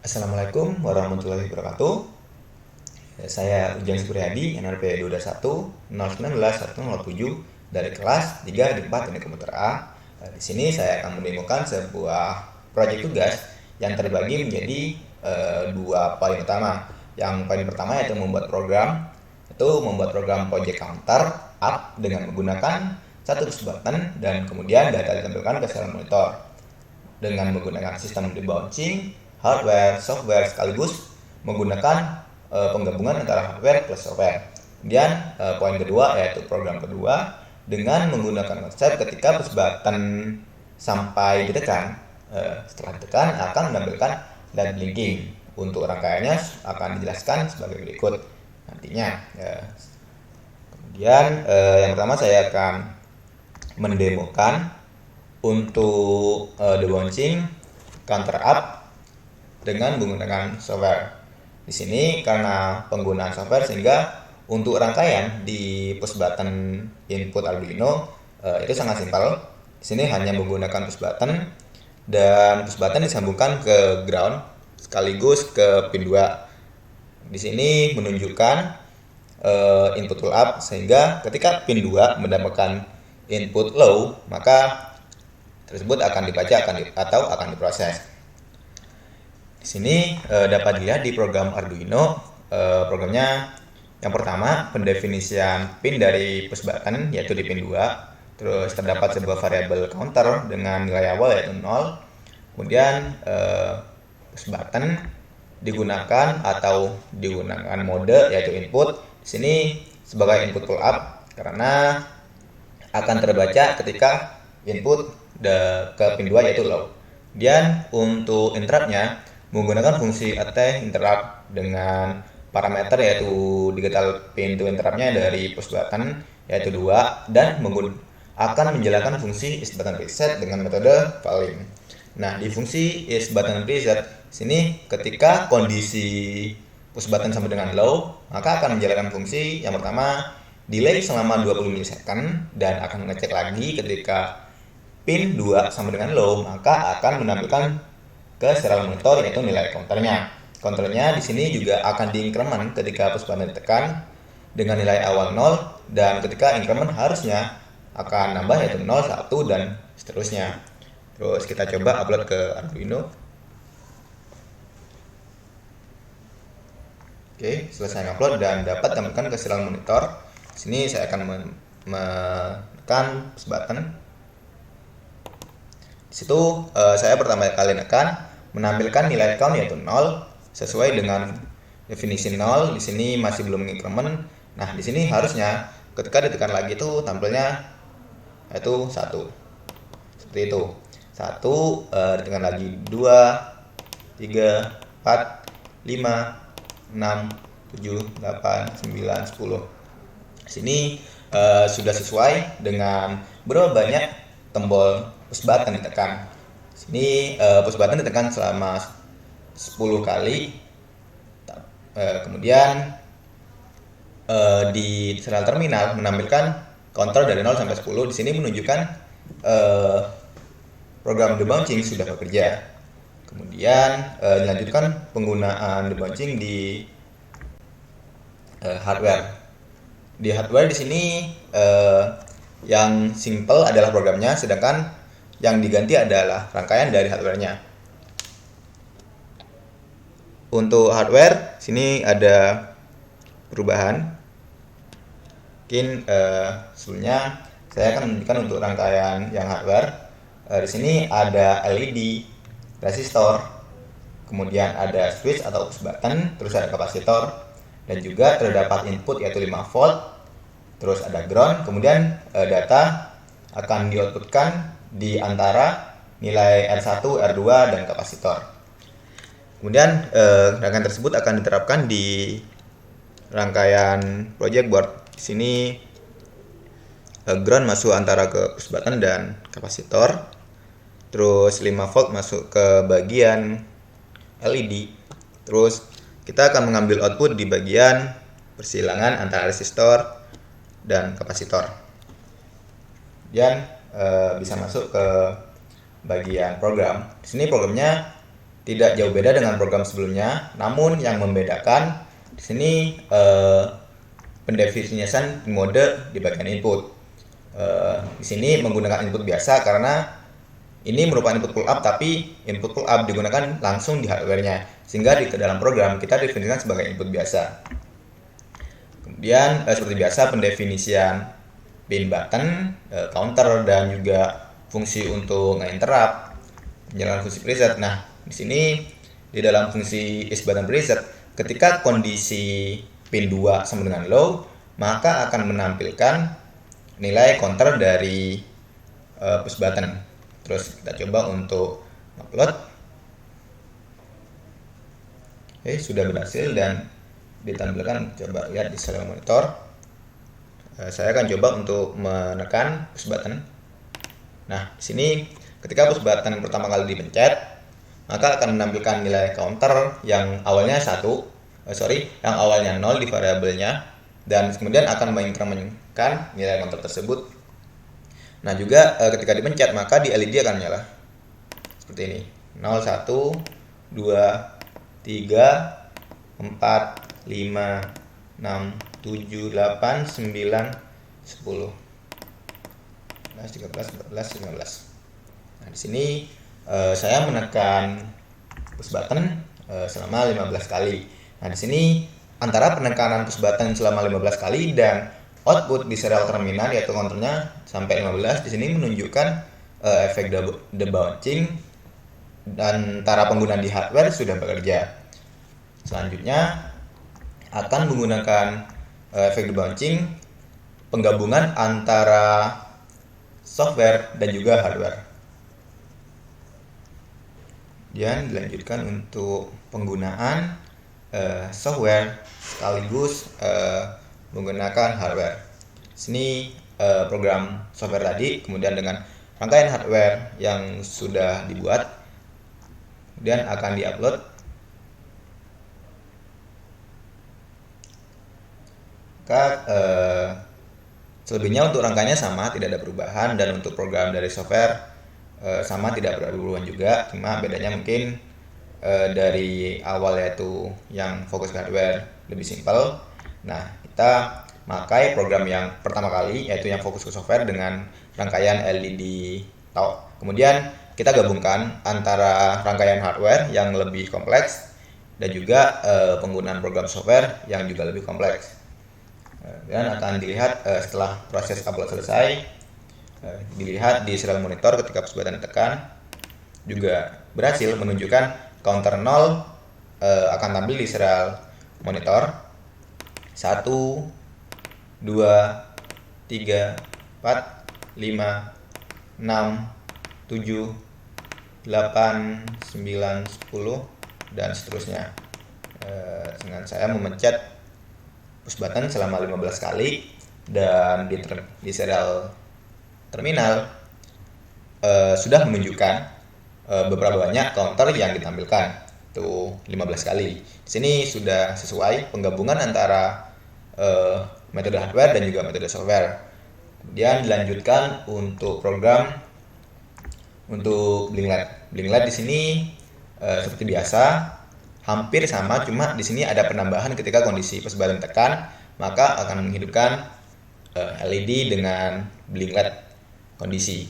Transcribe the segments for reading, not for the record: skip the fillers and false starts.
Assalamualaikum warahmatullahi wabarakatuh. Saya Ujian Supriyadi, NRP 210191107 dari kelas 3 di 4 Teknik Komputer A. Di sini saya akan mendemokan sebuah proyek tugas yang terbagi menjadi dua poin utama. Yang poin pertama yaitu membuat program project counter up dengan menggunakan satu push button dan kemudian data ditampilkan ke serial monitor dengan menggunakan sistem debouncing, hardware, software sekaligus menggunakan penggabungan antara hardware plus software. Kemudian poin kedua yaitu program kedua dengan menggunakan konsep ketika push button sampai ditekan, setelah ditekan akan menampilkan LED blinking. Untuk rangkaiannya akan dijelaskan sebagai berikut nantinya. Kemudian yang pertama saya akan mendemokan untuk debouncing counter up dengan menggunakan software. Di sini karena penggunaan software sehingga untuk rangkaian di push button input Arduino itu sangat simpel. Di sini hanya menggunakan push button dan push button disambungkan ke ground sekaligus ke pin 2. Di sini menunjukkan input pull up sehingga ketika pin 2 mendapatkan input low maka tersebut akan dibaca atau akan diproses. Di sini dapat dilihat di program Arduino, programnya yang pertama pendefinisian pin dari push button yaitu di pin 2. Terus terdapat sebuah variabel counter dengan nilai awal yaitu 0. Kemudian push button digunakan mode yaitu input. Di sini sebagai input pull up karena akan terbaca ketika input ke pin 2 yaitu low. Kemudian untuk interruptnya menggunakan fungsi attach interrupt dengan parameter yaitu digital pintu interruptnya dari push button yaitu 2 dan akan menjalankan fungsi is button preset dengan metode calling. Nah, di fungsi is button preset sini ketika kondisi push button sama dengan low maka akan menjalankan fungsi yang pertama delay selama 20 milisecond dan akan mengecek lagi ketika pin 2 sama dengan low maka akan menampilkan ke serial monitor yaitu nilai counternya. Counternya di sini juga akan diincrement ketika push button ditekan dengan nilai awal 0 dan ketika increment harusnya akan nambah yaitu 0, 1 dan seterusnya. Terus kita coba upload ke Arduino. Oke, selesai upload dan dapat tampilkan ke serial monitor. Di sini saya akan menekan push button. Di situ saya pertama kali menekan menampilkan nilai count yaitu 0 sesuai dengan definisi 0. Di sini masih belum increment. Nah, di sini harusnya ketika ditekan lagi itu tampilnya yaitu 1. Seperti itu. 1 ditekan lagi 2 3 4 5 6 7 8 9 10. Di sini sudah sesuai dengan berapa banyak tombol push button ditekan. Di sini push button ditekan selama 10 kali. Kemudian di serial terminal menampilkan counter dari 0 sampai 10. Di sini menunjukkan program debouncing sudah bekerja. Kemudian dilanjutkan penggunaan debouncing di hardware. Di hardware di sini yang simple adalah programnya, sedangkan yang diganti adalah rangkaian dari hardware-nya. Untuk hardware sini ada perubahan. Mungkin sebelumnya saya akan menunjukkan untuk rangkaian yang hardware. Di sini ada LED, resistor, kemudian ada switch atau push button, terus ada kapasitor, dan juga terdapat input yaitu 5 volt, terus ada ground, kemudian data akan di-outputkan di antara nilai R1, R2, dan kapasitor. Kemudian rangkaian tersebut akan diterapkan di rangkaian project board. Di sini ground masuk antara ke push button dan kapasitor. Terus 5 volt masuk ke bagian LED. Terus kita akan mengambil output di bagian persilangan antara resistor dan kapasitor. Dan bisa masuk ke bagian program. Di sini programnya tidak jauh beda dengan program sebelumnya, namun yang membedakan di sini pendefinisian mode di bagian input. Di sini menggunakan input biasa karena ini merupakan input pull up, tapi input pull up digunakan langsung di hardware-nya, sehingga di dalam program kita definisikan sebagai input biasa. Kemudian seperti biasa pendefinisian pin button, counter, dan juga fungsi untuk nge-interrupt, penjelasan fungsi preset. Nah, di sini di dalam fungsi is button preset, ketika kondisi pin 2 sama dengan low, maka akan menampilkan nilai counter dari push button. Terus kita coba untuk upload. Oke, sudah berhasil dan ditampilkan. Coba lihat di serial monitor. Saya akan coba untuk menekan push button. Nah, di sini ketika push button pertama kali dipencet, maka akan menampilkan nilai counter yang awalnya yang awalnya 0 di variabelnya, dan kemudian akan menginkrementkan nilai counter tersebut. Nah, juga ketika dipencet maka di LED akan menyala seperti ini, 0, 1, 2, 3, 4, 5, 6, 7, 8, 9, 10, 13, 14, 15. Nah, di sini saya menekan push button selama 15 kali. Nah, di sini antara penekanan push button selama 15 kali dan output di serial terminal yaitu counternya sampai 15, di sini menunjukkan efek debouncing dan antara pengguna di hardware sudah bekerja. Selanjutnya akan menggunakan efek debouncing penggabungan antara software dan juga hardware. Dan dilanjutkan untuk penggunaan software sekaligus menggunakan hardware. Sini program software tadi, kemudian dengan rangkaian hardware yang sudah dibuat, kemudian akan diupload. Maka selebihnya untuk rangkaiannya sama, tidak ada perubahan, dan untuk program dari software sama, tidak ada perubahan juga. Cuma bedanya mungkin dari awal yaitu yang fokus ke hardware lebih simpel. Nah, kita pakai program yang pertama kali yaitu yang fokus ke software dengan rangkaian LED talk. Kemudian kita gabungkan antara rangkaian hardware yang lebih kompleks dan juga penggunaan program software yang juga lebih kompleks. Dan akan dilihat setelah proses upload selesai, dilihat di serial monitor ketika push button ditekan juga berhasil menunjukkan counter 0 akan tampil di serial monitor. 1, 2, 3, 4, 5, 6, 7, 8, 9, 10, dan seterusnya. Dengan saya memencet push button selama 15 kali dan di serial terminal sudah menunjukkan beberapa banyak counter yang ditampilkan, itu 15 kali. Di sini sudah sesuai penggabungan antara metode hardware dan juga metode software. Kemudian dilanjutkan untuk program untuk Blinklight. Blinklight di sini seperti biasa hampir sama, cuma di sini ada penambahan ketika kondisi push button tekan, maka akan menghidupkan LED dengan Blinklight kondisi.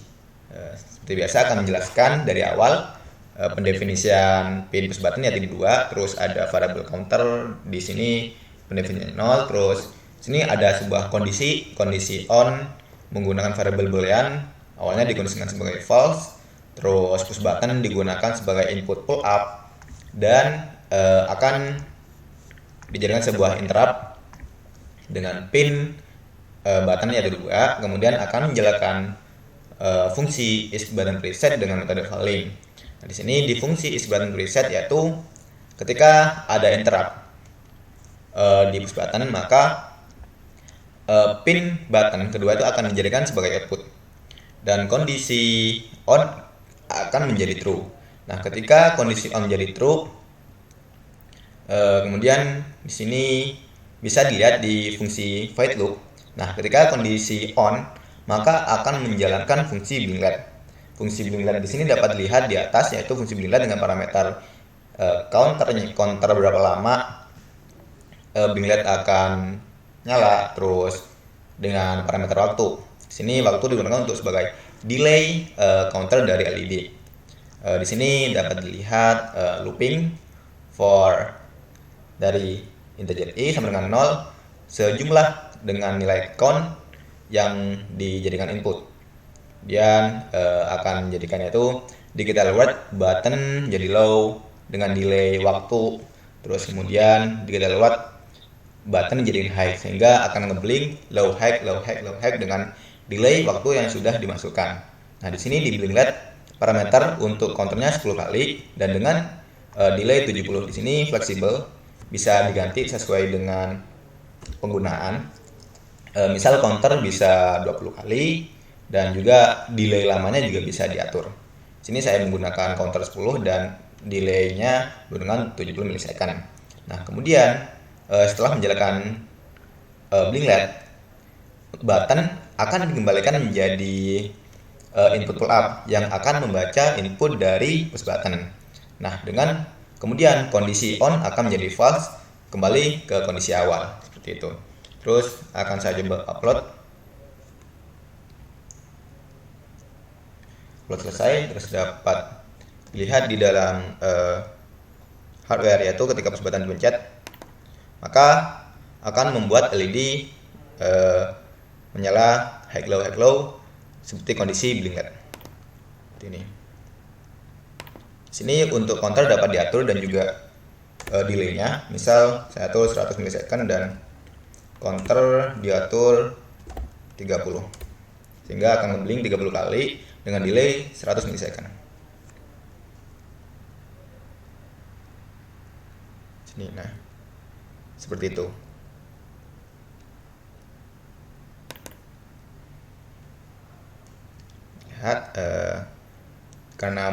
Seperti biasa akan menjelaskan dari awal pendefinisian pin push button yaitu 2, terus ada variable counter di sini pendefinisian 0, terus sini ada sebuah kondisi on menggunakan variable boolean, awalnya dikondisikan sebagai false, terus push button digunakan sebagai input pull up, dan akan dijadikan sebuah interrupt dengan pin button yaitu 2, kemudian akan menjalankan fungsi is button preset dengan metode calling. Nah, di sini di fungsi is button preset yaitu ketika ada interrupt di push button, maka pin button kedua itu akan dijadikan sebagai output dan kondisi on akan menjadi true. Nah, ketika kondisi on menjadi true, kemudian di sini bisa dilihat di fungsi void loop. Nah, ketika kondisi on, maka akan menjalankan fungsi Blinklight. Fungsi Blinklight di sini dapat dilihat di atas, yaitu fungsi Blinklight dengan parameter counter berapa lama Binglet akan nyala, terus dengan parameter waktu. Di sini waktu digunakan untuk sebagai delay counter dari LED. Di sini dapat dilihat looping for dari integer i sama dengan 0 sejumlah dengan nilai count yang dijadikan input. Kemudian akan menjadikannya itu digital word button jadi low dengan delay waktu, terus kemudian digital word button jadi high sehingga akan ngeblink low high dengan delay waktu yang sudah dimasukkan. Nah, di sini di Blinklet parameter untuk counternya 10 kali dan dengan delay 70 di sini fleksibel, bisa diganti sesuai dengan penggunaan. Misal counter bisa 20 kali dan juga delay lamanya juga bisa diatur. Sini saya menggunakan counter 10 dan delaynya dengan 70 milisecond. Nah, kemudian setelah menjalankan Blinklet, button akan dikembalikan menjadi input pull up yang akan membaca input dari push button. Nah, dengan kemudian kondisi on akan menjadi false, kembali ke kondisi awal seperti itu. Terus akan saya coba upload selesai, terus dapat dilihat di dalam hardware, yaitu ketika push button dipencet maka akan membuat LED menyala high low seperti kondisi Blinklet. Ini. Sini untuk counter dapat diatur dan juga delaynya. Misal saya atur 100 milisecond dan counter diatur 30. Sehingga akan ngeblink 30 kali dengan delay 100 milisecond. Sini, nah. Seperti itu. Lihat karena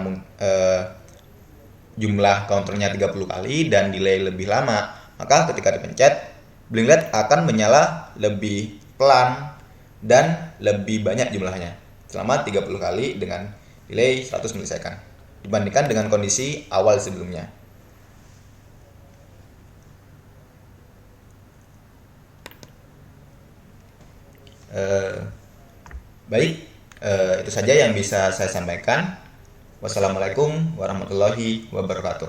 jumlah counternya 30 kali dan delay lebih lama, maka ketika dipencet Blinklet akan menyala lebih pelan dan lebih banyak jumlahnya selama 30 kali dengan delay 100 milisecond dibandingkan dengan kondisi awal sebelumnya. Baik, itu saja yang bisa saya sampaikan. Wassalamualaikum warahmatullahi wabarakatuh.